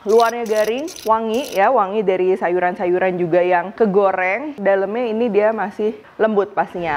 luarnya garing, wangi ya, wangi dari sayuran-sayuran juga yang kegoreng. Dalamnya ini dia masih lembut pastinya.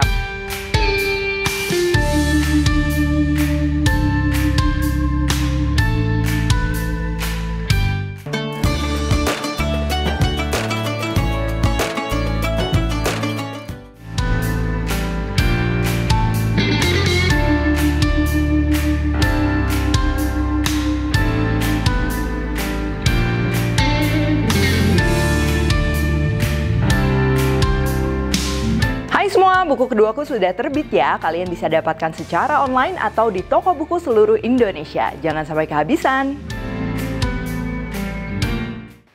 Semua buku keduaku sudah terbit ya, kalian bisa dapatkan secara online atau di toko buku seluruh Indonesia. Jangan sampai kehabisan.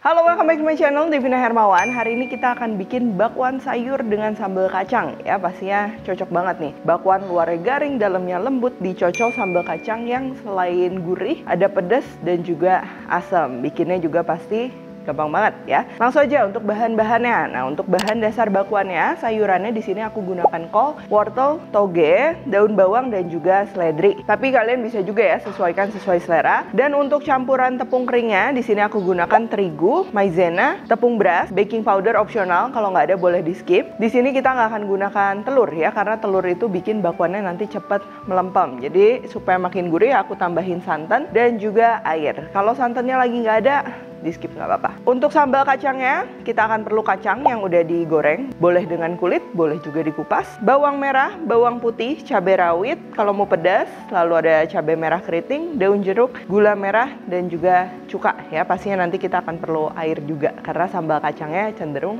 Halo, welcome back to my channel, Devina Hermawan. Hari ini kita akan bikin bakwan sayur dengan sambal kacang. Ya, pastinya cocok banget nih. Bakwan luarnya garing, dalamnya lembut, dicocol sambal kacang yang selain gurih, ada pedas dan juga asam. Bikinnya juga pasti gampang banget ya. Langsung aja untuk bahan-bahannya. Nah, untuk bahan dasar bakwannya, sayurannya di sini aku gunakan kol, wortel, toge, daun bawang dan juga seledri. Tapi kalian bisa juga ya sesuaikan sesuai selera. Dan untuk campuran tepung keringnya, di sini aku gunakan terigu, maizena, tepung beras, baking powder opsional. Kalau nggak ada boleh di skip. Di sini kita nggak akan gunakan telur ya, karena telur itu bikin bakwannya nanti cepet melempem. Jadi supaya makin gurih, aku tambahin santan dan juga air. Kalau santannya lagi nggak ada, di skip nggak apa-apa. Untuk sambal kacangnya, kita akan perlu kacang yang udah digoreng, boleh dengan kulit, boleh juga dikupas, bawang merah, bawang putih, cabai rawit kalau mau pedas, lalu ada cabai merah keriting, daun jeruk, gula merah dan juga cuka ya. Pastinya nanti kita akan perlu air juga karena sambal kacangnya cenderung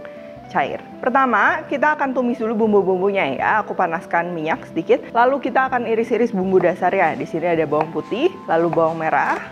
cair. Pertama, kita akan tumis dulu bumbu-bumbunya ya. Aku panaskan minyak sedikit, lalu kita akan iris-iris bumbu dasarnya. Di sini ada bawang putih, lalu bawang merah,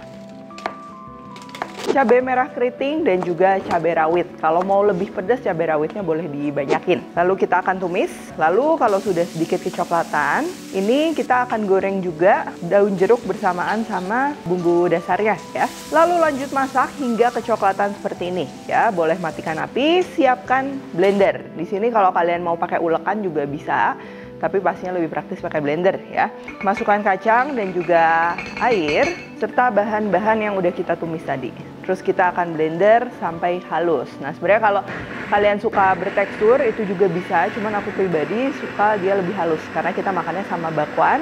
cabai merah keriting dan juga cabai rawit. Kalau mau lebih pedas, cabai rawitnya boleh dibanyakin. Lalu kita akan tumis. Lalu kalau sudah sedikit kecoklatan, ini kita akan goreng juga daun jeruk bersamaan sama bumbu dasarnya ya. Lalu lanjut masak hingga kecoklatan seperti ini ya. Boleh matikan api, siapkan blender. Di sini kalau kalian mau pakai ulekan juga bisa, tapi pastinya lebih praktis pakai blender ya. Masukkan kacang dan juga air serta bahan-bahan yang udah kita tumis tadi. Terus kita akan blender sampai halus. Nah, sebenarnya kalau kalian suka bertekstur itu juga bisa, cuman aku pribadi suka dia lebih halus karena kita makannya sama bakwan.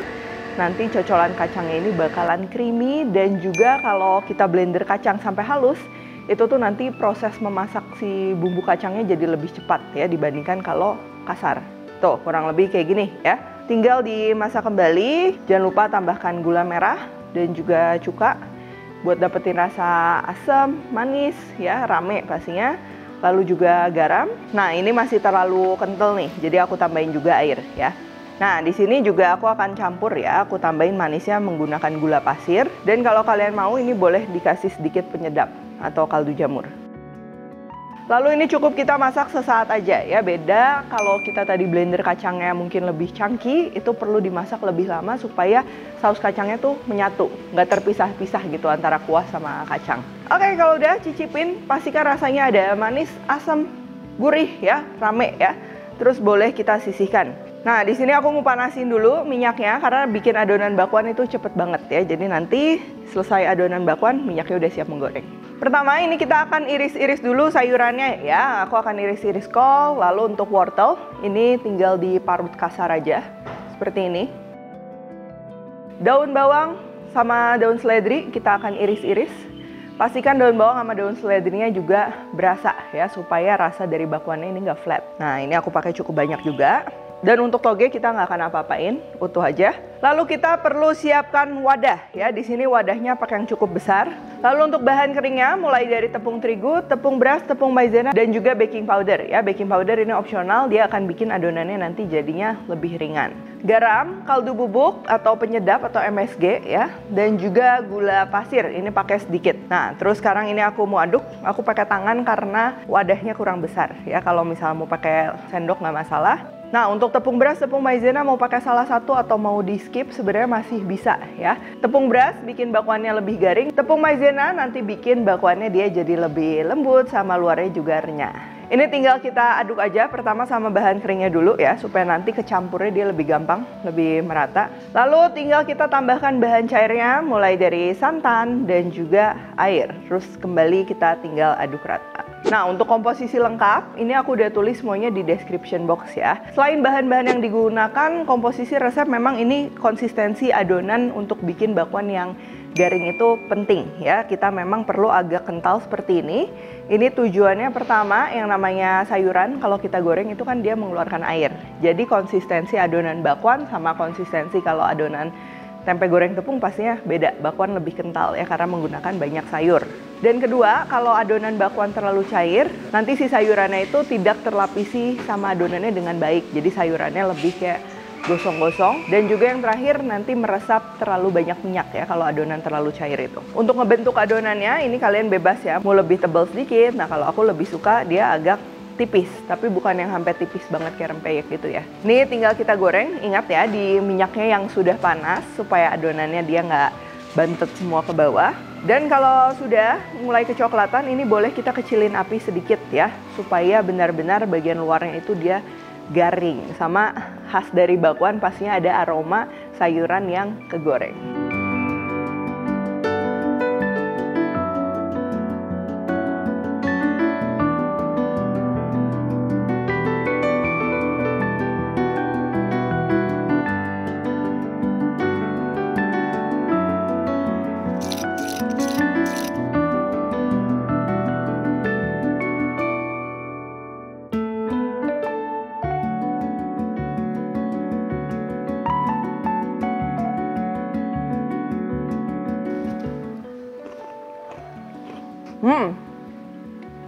Nanti cocolan kacangnya ini bakalan creamy dan juga kalau kita blender kacang sampai halus, itu tuh nanti proses memasak si bumbu kacangnya jadi lebih cepat ya dibandingkan kalau kasar. Tuh, kurang lebih kayak gini ya. Tinggal dimasak kembali, jangan lupa tambahkan gula merah dan juga cuka buat dapetin rasa asam, manis ya, rame pastinya. Lalu juga garam. Nah, ini masih terlalu kental nih, jadi aku tambahin juga air ya. Nah, di sini juga aku akan campur ya, aku tambahin manisnya menggunakan gula pasir. Dan kalau kalian mau ini boleh dikasih sedikit penyedap atau kaldu jamur. Lalu ini cukup kita masak sesaat aja ya, beda kalau kita tadi blender kacangnya mungkin lebih chunky, itu perlu dimasak lebih lama supaya saus kacangnya tuh menyatu, nggak terpisah-pisah gitu antara kuah sama kacang. Oke, kalau udah cicipin, pastikan rasanya ada manis, asam, gurih ya, rame ya. Terus boleh kita sisihkan. Nah, di sini aku mau panasin dulu minyaknya karena bikin adonan bakwan itu cepet banget ya. Jadi nanti selesai adonan bakwan, minyaknya udah siap menggoreng. Pertama ini kita akan iris-iris dulu sayurannya ya. Aku akan iris-iris kol, lalu untuk wortel ini tinggal diparut kasar aja seperti ini. Daun bawang sama daun seledri kita akan iris-iris. Pastikan daun bawang sama daun seledrinya juga berasa ya supaya rasa dari bakwannya ini nggak flat. Nah, ini aku pakai cukup banyak juga. Dan untuk toge kita nggak akan apa-apain, utuh aja. Lalu kita perlu siapkan wadah ya. Di sini wadahnya pakai yang cukup besar. Lalu untuk bahan keringnya mulai dari tepung terigu, tepung beras, tepung maizena dan juga baking powder ya. Baking powder ini opsional, dia akan bikin adonannya nanti jadinya lebih ringan. Garam, kaldu bubuk atau penyedap atau MSG ya, dan juga gula pasir. Ini pakai sedikit. Nah, terus sekarang ini aku mau aduk. Aku pakai tangan karena wadahnya kurang besar ya. Kalau misalnya mau pakai sendok nggak masalah. Nah, untuk tepung beras, tepung maizena mau pakai salah satu atau mau di skip sebenarnya masih bisa ya. Tepung beras bikin bakwannya lebih garing, tepung maizena nanti bikin bakwannya dia jadi lebih lembut sama luarnya juga renyah. Ini tinggal kita aduk aja pertama sama bahan keringnya dulu ya, supaya nanti kecampurnya dia lebih gampang, lebih merata. Lalu tinggal kita tambahkan bahan cairnya, mulai dari santan dan juga air. Terus kembali kita tinggal aduk rata. Nah, untuk komposisi lengkap, ini aku udah tulis semuanya di description box ya. Selain bahan-bahan yang digunakan, komposisi resep memang ini konsistensi adonan untuk bikin bakwan yang garing itu penting ya. Kita memang perlu agak kental seperti ini. Ini tujuannya pertama, yang namanya sayuran kalau kita goreng itu kan dia mengeluarkan air. Jadi konsistensi adonan bakwan sama konsistensi kalau adonan tempe goreng tepung pastinya beda. Bakwan lebih kental ya karena menggunakan banyak sayur. Dan kedua, kalau adonan bakwan terlalu cair, nanti si sayurannya itu tidak terlapisi sama adonannya dengan baik. Jadi sayurannya lebih kayak gosong-gosong. Dan juga yang terakhir, nanti meresap terlalu banyak minyak ya kalau adonan terlalu cair itu. Untuk ngebentuk adonannya, ini kalian bebas ya, mau lebih tebal sedikit. Nah, kalau aku lebih suka dia agak tipis, tapi bukan yang sampai tipis banget kayak rempeyek gitu ya. Ini tinggal kita goreng, ingat ya di minyaknya yang sudah panas supaya adonannya dia nggak bantet semua ke bawah. Dan kalau sudah mulai kecoklatan, ini boleh kita kecilin api sedikit ya, supaya benar-benar bagian luarnya itu dia garing. Sama khas dari bakwan pastinya ada aroma sayuran yang kegoreng.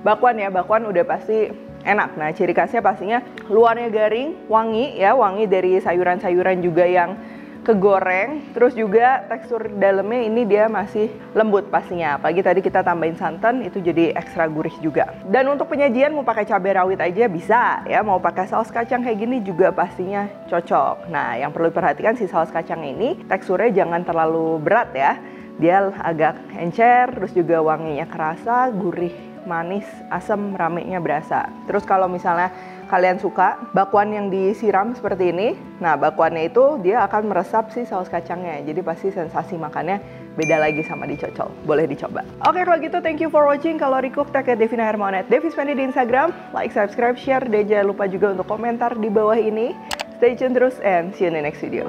Bakwan ya, bakwan udah pasti enak. Nah, ciri khasnya pastinya luarnya garing, wangi ya, wangi dari sayuran-sayuran juga yang kegoreng. Terus juga tekstur dalamnya ini dia masih lembut pastinya. Apalagi tadi kita tambahin santan, itu jadi ekstra gurih juga. Dan untuk penyajian mau pakai cabai rawit aja bisa ya, mau pakai saus kacang kayak gini juga pastinya cocok. Nah, yang perlu diperhatikan si saus kacang ini teksturnya jangan terlalu berat ya. Dia agak encer, terus juga wanginya kerasa, gurih, manis, asam, ramenya berasa. Terus kalau misalnya kalian suka bakwan yang disiram seperti ini, nah bakwannya itu dia akan meresap si saus kacangnya. Jadi pasti sensasi makannya beda lagi sama dicocol. Boleh dicoba. Oke, kalau gitu thank you for watching. Kalau recook tag Devina Hermawan @devispendi di Instagram. Like, subscribe, share, dan jangan lupa juga untuk komentar di bawah ini. Stay tune terus and see you in the next video.